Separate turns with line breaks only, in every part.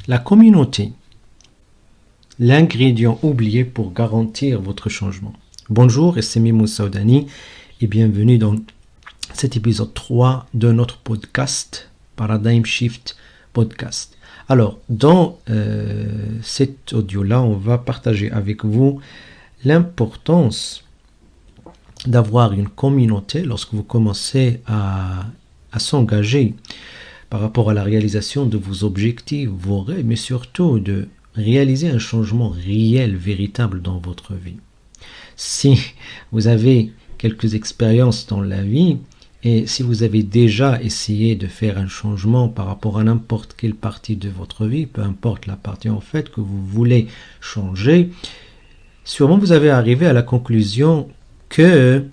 La communauté, l'ingrédient oublié pour garantir votre changement. Bonjour, c'est Mimoun Saoudani et bienvenue dans cet épisode 3 de notre podcast Paradigm Shift Podcast. Alors, dans cet audio-là, on va partager avec vous l'importance d'avoir une communauté lorsque vous commencez à s'engager par rapport à la réalisation de vos objectifs, vos rêves, mais surtout de réaliser un changement réel, véritable dans votre vie. Si vous avez quelques expériences dans la vie et si vous avez déjà essayé de faire un changement par rapport à n'importe quelle partie de votre vie, peu importe la partie en fait que vous voulez changer, sûrement vous avez arrivé à la conclusion que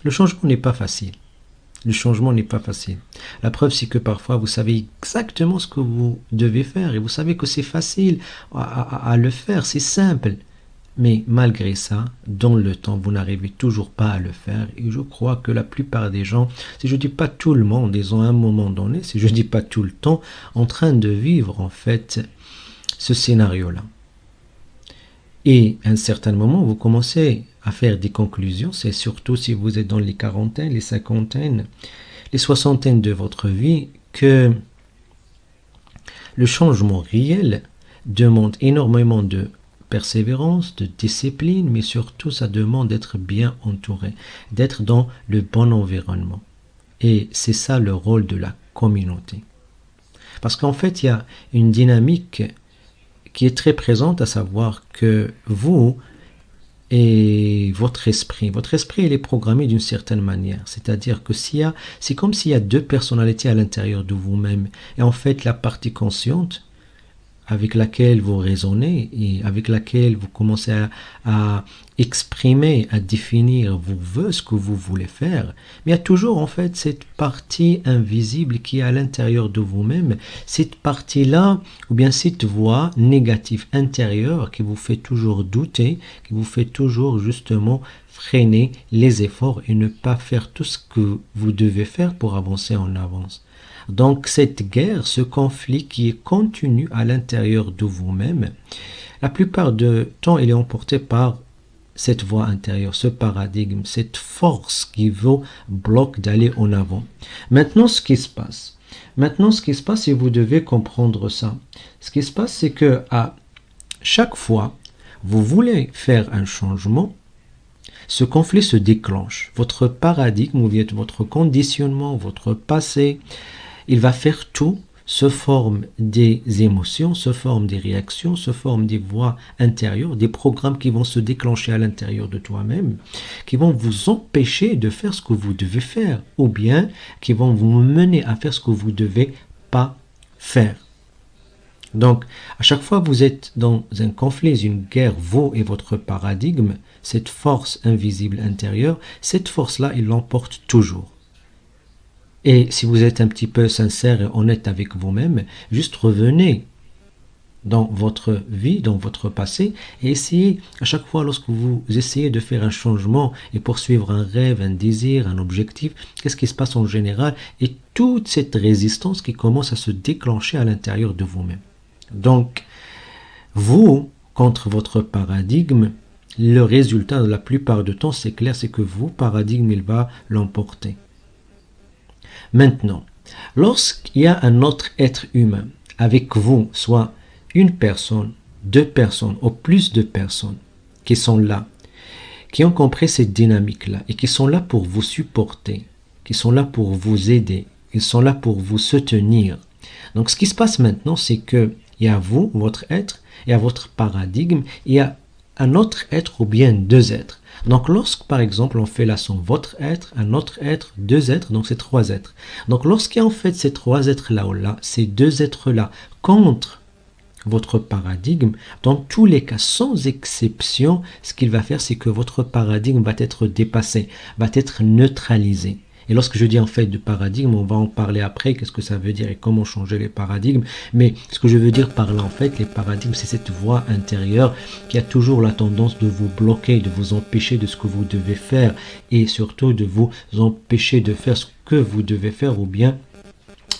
le changement n'est pas facile. Le changement n'est pas facile. La preuve, c'est que parfois, vous savez exactement ce que vous devez faire et vous savez que c'est facile à le faire, c'est simple. Mais malgré ça, dans le temps, vous n'arrivez toujours pas à le faire. Et je crois que la plupart des gens, si je ne dis pas tout le monde, ils ont à un moment donné, si je ne dis pas tout le temps, en train de vivre en fait ce scénario-là. Et à un certain moment, vous commencez à faire des conclusions, c'est surtout si vous êtes dans les quarantaines, les cinquantaines, les soixantaines de votre vie, que le changement réel demande énormément de persévérance, de discipline, mais surtout ça demande d'être bien entouré, d'être dans le bon environnement. Et c'est ça le rôle de la communauté. Parce qu'en fait, il y a une dynamique qui est très présente, à savoir que vous et votre esprit il est programmé d'une certaine manière. C'est-à-dire que c'est comme s'il y a deux personnalités à l'intérieur de vous-même. Et en fait, la partie consciente avec laquelle vous raisonnez et avec laquelle vous commencez à exprimer, à définir vos vœux, ce que vous voulez faire. Mais il y a toujours en fait cette partie invisible qui est à l'intérieur de vous-même, cette partie-là, ou bien cette voix négative intérieure qui vous fait toujours douter, qui vous fait toujours justement freiner les efforts et ne pas faire tout ce que vous devez faire pour avancer en avance. Donc cette guerre, ce conflit qui est continu à l'intérieur de vous-même, la plupart du temps, il est emporté par cette voix intérieure, ce paradigme, cette force qui vous bloque d'aller en avant. Maintenant, ce qui se passe, et vous devez comprendre ça, ce qui se passe, c'est que à chaque fois, vous voulez faire un changement, ce conflit se déclenche. Votre paradigme, ou bien votre conditionnement, votre passé, il va faire tout, se forme des émotions, se forme des réactions, se forme des voix intérieures, des programmes qui vont se déclencher à l'intérieur de toi-même, qui vont vous empêcher de faire ce que vous devez faire, ou bien qui vont vous mener à faire ce que vous ne devez pas faire. Donc, à chaque fois que vous êtes dans un conflit, une guerre, vous et votre paradigme, cette force invisible intérieure, cette force-là, il l'emporte toujours. Et si vous êtes un petit peu sincère et honnête avec vous-même, juste revenez dans votre vie, dans votre passé, et essayez, à chaque fois lorsque vous essayez de faire un changement et poursuivre un rêve, un désir, un objectif, qu'est-ce qui se passe en général? Et toute cette résistance qui commence à se déclencher à l'intérieur de vous-même. Donc, vous, contre votre paradigme, le résultat, la plupart du temps, c'est clair, c'est que votre paradigme, il va l'emporter. Maintenant, lorsqu'il y a un autre être humain avec vous, soit une personne, deux personnes ou plus de personnes qui sont là, qui ont compris cette dynamique-là et qui sont là pour vous supporter, qui sont là pour vous aider, ils sont là pour vous soutenir. Donc ce qui se passe maintenant, c'est que il y a vous, votre être, il y a votre paradigme, il y a un autre être ou bien deux êtres. Donc lorsque par exemple on fait la somme votre être, un autre être, deux êtres, donc c'est trois êtres. Donc lorsqu'il y a en fait ces trois êtres-là ou là, ces deux êtres-là contre votre paradigme, dans tous les cas, sans exception, ce qu'il va faire, c'est que votre paradigme va être dépassé, va être neutralisé. Et lorsque je dis en fait de paradigme, on va en parler après, qu'est-ce que ça veut dire et comment changer les paradigmes. Mais ce que je veux dire par là en fait, les paradigmes, c'est cette voix intérieure qui a toujours la tendance de vous bloquer, de vous empêcher de ce que vous devez faire et surtout de vous empêcher de faire ce que vous devez faire ou bien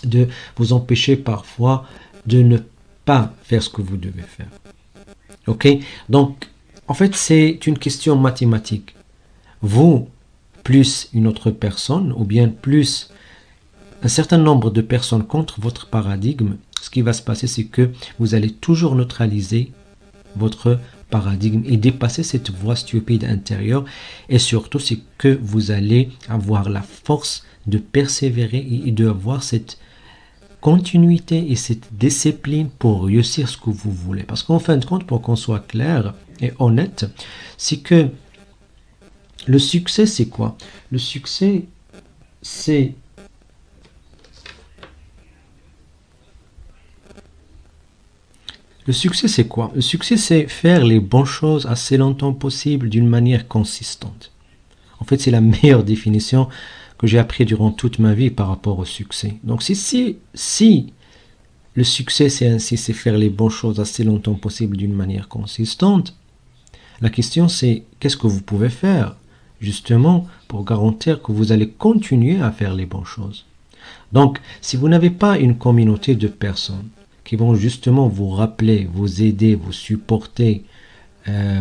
de vous empêcher parfois de ne pas faire ce que vous devez faire. Ok? Donc, en fait, c'est une question mathématique. Vous, plus une autre personne, ou bien plus un certain nombre de personnes contre votre paradigme, ce qui va se passer, c'est que vous allez toujours neutraliser votre paradigme et dépasser cette voix stupide intérieure. Et surtout, c'est que vous allez avoir la force de persévérer et de avoir cette continuité et cette discipline pour réussir ce que vous voulez. Parce qu'en fin de compte, pour qu'on soit clair et honnête, c'est que le succès, c'est quoi? Le succès, c'est quoi? Le succès, c'est faire les bonnes choses assez longtemps possible d'une manière consistante. En fait, c'est la meilleure définition que j'ai appris durant toute ma vie par rapport au succès. Donc, si le succès, c'est faire les bonnes choses assez longtemps possible d'une manière consistante, la question, c'est qu'est-ce que vous pouvez faire, justement, pour garantir que vous allez continuer à faire les bonnes choses. Donc, si vous n'avez pas une communauté de personnes qui vont justement vous rappeler, vous aider, vous supporter,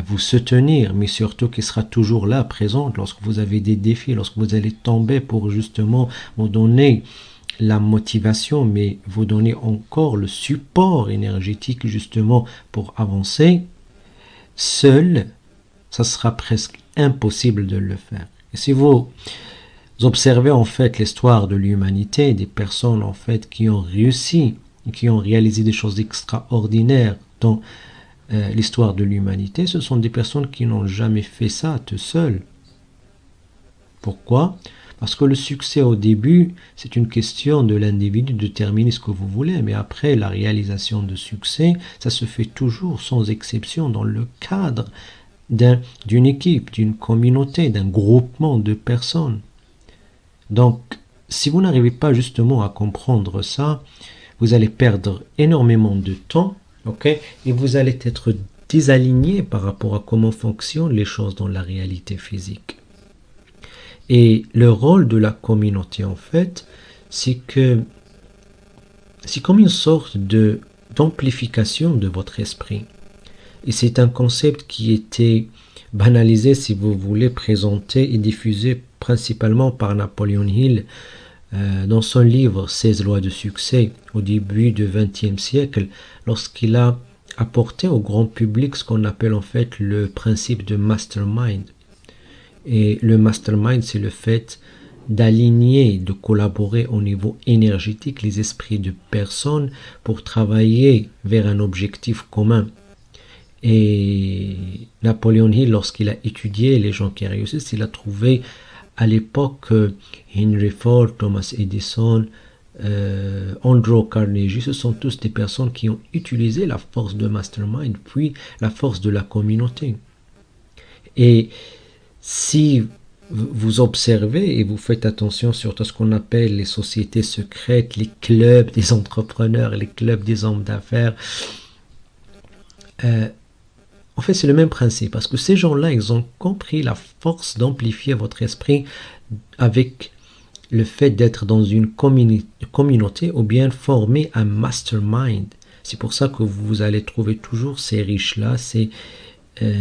vous soutenir, mais surtout qui sera toujours là, présente, lorsque vous avez des défis, lorsque vous allez tomber pour justement vous donner la motivation, mais vous donner encore le support énergétique justement pour avancer, seul, ça sera presque impossible de le faire. Et si vous observez en fait l'histoire de l'humanité, des personnes en fait qui ont réussi, qui ont réalisé des choses extraordinaires dans l'histoire de l'humanité, ce sont des personnes qui n'ont jamais fait ça tout seuls. Pourquoi? Parce que le succès au début, c'est une question de l'individu de déterminer ce que vous voulez, mais après la réalisation de succès, ça se fait toujours sans exception dans le cadre d'une équipe, d'une communauté, d'un groupement de personnes. Donc, si vous n'arrivez pas justement à comprendre ça, vous allez perdre énormément de temps, ok, et vous allez être désaligné par rapport à comment fonctionnent les choses dans la réalité physique. Et le rôle de la communauté, en fait, c'est comme une sorte d'amplification de votre esprit. Et c'est un concept qui était banalisé, si vous voulez, présenté et diffusé principalement par Napoleon Hill dans son livre 16 lois de succès au début du XXe siècle, lorsqu'il a apporté au grand public ce qu'on appelle en fait le principe de mastermind. Et le mastermind, c'est le fait d'aligner, de collaborer au niveau énergétique les esprits de personnes pour travailler vers un objectif commun. Et Napoleon Hill, lorsqu'il a étudié les gens qui réussissent, il a trouvé à l'époque Henry Ford, Thomas Edison, Andrew Carnegie, ce sont tous des personnes qui ont utilisé la force de mastermind, puis la force de la communauté. Et si vous observez et vous faites attention sur tout ce qu'on appelle les sociétés secrètes, les clubs des entrepreneurs, les clubs des hommes d'affaires, en fait, c'est le même principe, parce que ces gens-là, ils ont compris la force d'amplifier votre esprit avec le fait d'être dans une communauté ou bien former un mastermind. C'est pour ça que vous allez trouver toujours ces riches-là, ces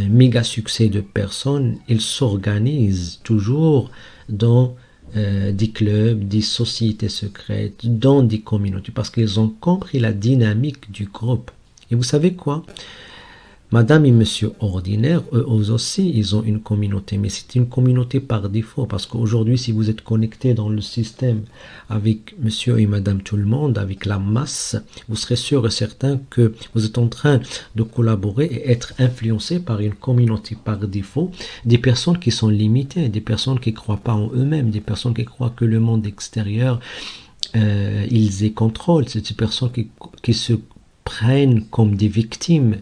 méga succès de personnes. Ils s'organisent toujours dans des clubs, des sociétés secrètes, dans des communautés, parce qu'ils ont compris la dynamique du groupe. Et vous savez quoi? Madame et monsieur ordinaire, eux aussi, ils ont une communauté, mais c'est une communauté par défaut, parce qu'aujourd'hui, si vous êtes connecté dans le système avec monsieur et madame tout le monde, avec la masse, vous serez sûr et certain que vous êtes en train de collaborer et être influencé par une communauté par défaut, des personnes qui sont limitées, des personnes qui ne croient pas en eux-mêmes, des personnes qui croient que le monde extérieur, ils y contrôlent, c'est des personnes qui se prennent comme des victimes.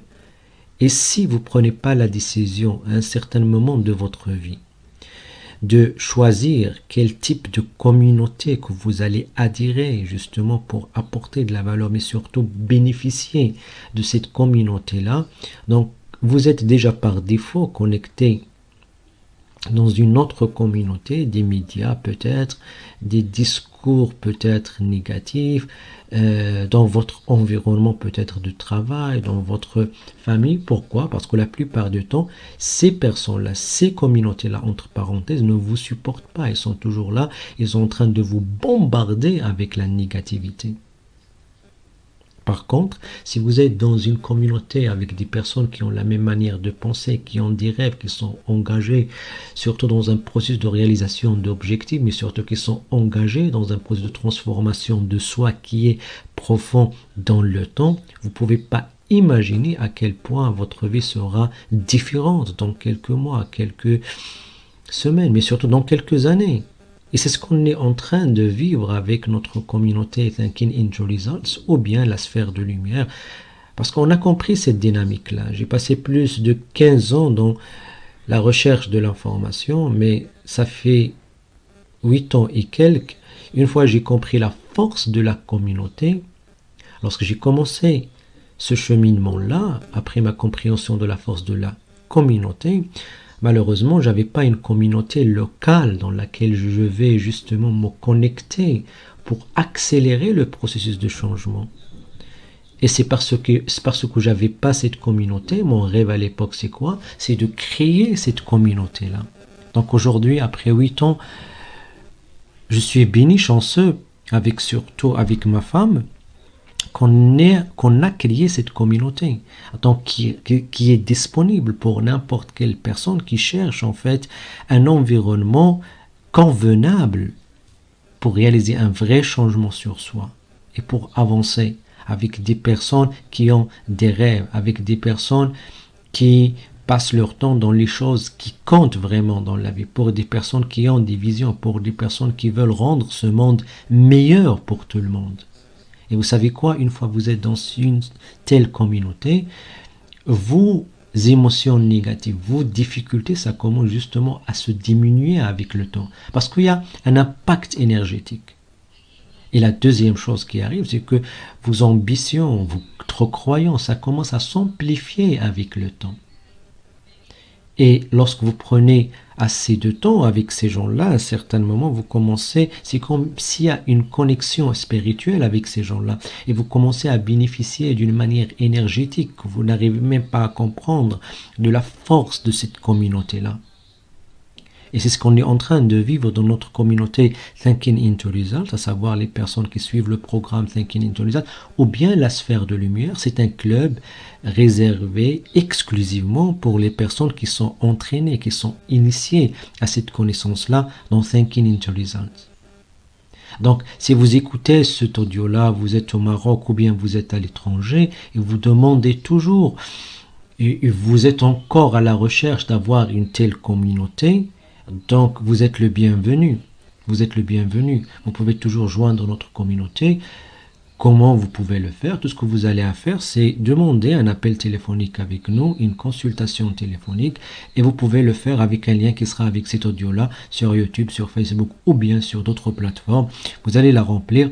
Et si vous ne prenez pas la décision à un certain moment de votre vie de choisir quel type de communauté que vous allez adhérer justement pour apporter de la valeur, mais surtout bénéficier de cette communauté-là, donc vous êtes déjà par défaut connecté dans une autre communauté, des médias peut-être, des discours discours peut-être négatifs dans votre environnement peut-être de travail, dans votre famille. Pourquoi? Parce que la plupart du temps, ces personnes-là, ces communautés-là, entre parenthèses, ne vous supportent pas. Ils sont toujours là, ils sont en train de vous bombarder avec la négativité. Par contre, si vous êtes dans une communauté avec des personnes qui ont la même manière de penser, qui ont des rêves, qui sont engagés, surtout dans un processus de réalisation d'objectifs, mais surtout qui sont engagés dans un processus de transformation de soi qui est profond dans le temps, vous ne pouvez pas imaginer à quel point votre vie sera différente dans quelques mois, quelques semaines, mais surtout dans quelques années. Et c'est ce qu'on est en train de vivre avec notre communauté Thinking into Results ou bien la sphère de lumière. Parce qu'on a compris cette dynamique-là. J'ai passé plus de 15 ans dans la recherche de l'information, mais ça fait 8 ans et quelques. Une fois j'ai compris la force de la communauté, lorsque j'ai commencé ce cheminement-là, après ma compréhension de la force de la communauté, malheureusement, je n'avais pas une communauté locale dans laquelle je vais justement me connecter pour accélérer le processus de changement. Et c'est parce que je n'avais pas cette communauté. Mon rêve à l'époque, c'est quoi? C'est de créer cette communauté-là. Donc aujourd'hui, après 8 ans, je suis béni, chanceux, surtout avec ma femme, qu'on a créé cette communauté, donc qui est disponible pour n'importe quelle personne qui cherche en fait un environnement convenable pour réaliser un vrai changement sur soi et pour avancer avec des personnes qui ont des rêves, avec des personnes qui passent leur temps dans les choses qui comptent vraiment dans la vie, pour des personnes qui ont des visions, pour des personnes qui veulent rendre ce monde meilleur pour tout le monde. Et vous savez quoi? Une fois que vous êtes dans une telle communauté, vos émotions négatives, vos difficultés, ça commence justement à se diminuer avec le temps. Parce qu'il y a un impact énergétique. Et la deuxième chose qui arrive, c'est que vos ambitions, votre croyance, ça commence à s'amplifier avec le temps. Et lorsque vous prenez assez de temps avec ces gens-là, à un certain moment, vous commencez, c'est comme s'il y a une connexion spirituelle avec ces gens-là, et vous commencez à bénéficier d'une manière énergétique que vous n'arrivez même pas à comprendre de la force de cette communauté-là. Et c'est ce qu'on est en train de vivre dans notre communauté Thinking into Results, à savoir les personnes qui suivent le programme Thinking into Results, ou bien la sphère de lumière. C'est un club réservé exclusivement pour les personnes qui sont entraînées, qui sont initiées à cette connaissance-là dans Thinking into Results. Donc, si vous écoutez cet audio-là, vous êtes au Maroc ou bien vous êtes à l'étranger, et vous demandez toujours, et vous êtes encore à la recherche d'avoir une telle communauté, donc vous êtes le bienvenu. Vous êtes le bienvenu. Vous pouvez toujours joindre notre communauté. Comment vous pouvez le faire? Tout ce que vous allez à faire, c'est demander un appel téléphonique avec nous, une consultation téléphonique, et vous pouvez le faire avec un lien qui sera avec cet audio-là sur YouTube, sur Facebook ou bien sur d'autres plateformes. Vous allez la remplir.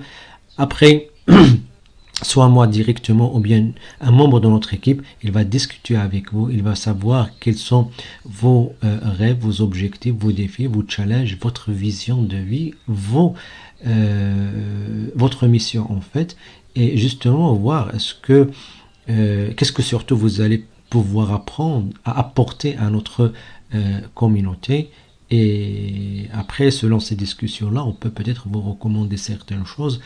Après, soit moi directement ou bien un membre de notre équipe, il va discuter avec vous, il va savoir quels sont vos rêves, vos objectifs, vos défis, vos challenges, votre vision de vie, votre mission en fait, et justement voir qu'est-ce que surtout vous allez pouvoir apprendre à apporter à notre communauté. Et après, selon ces discussions-là, on peut peut-être vous recommander certaines choses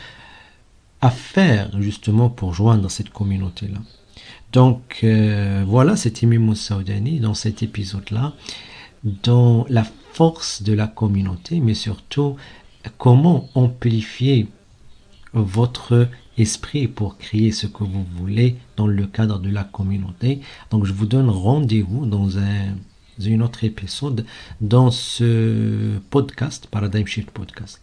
à faire justement pour joindre cette communauté-là. Donc voilà, c'était Mimoun Saoudani dans cet épisode-là, dans la force de la communauté, mais surtout comment amplifier votre esprit pour créer ce que vous voulez dans le cadre de la communauté. Donc je vous donne rendez-vous dans une autre épisode dans ce podcast, Paradigm Shift Podcast.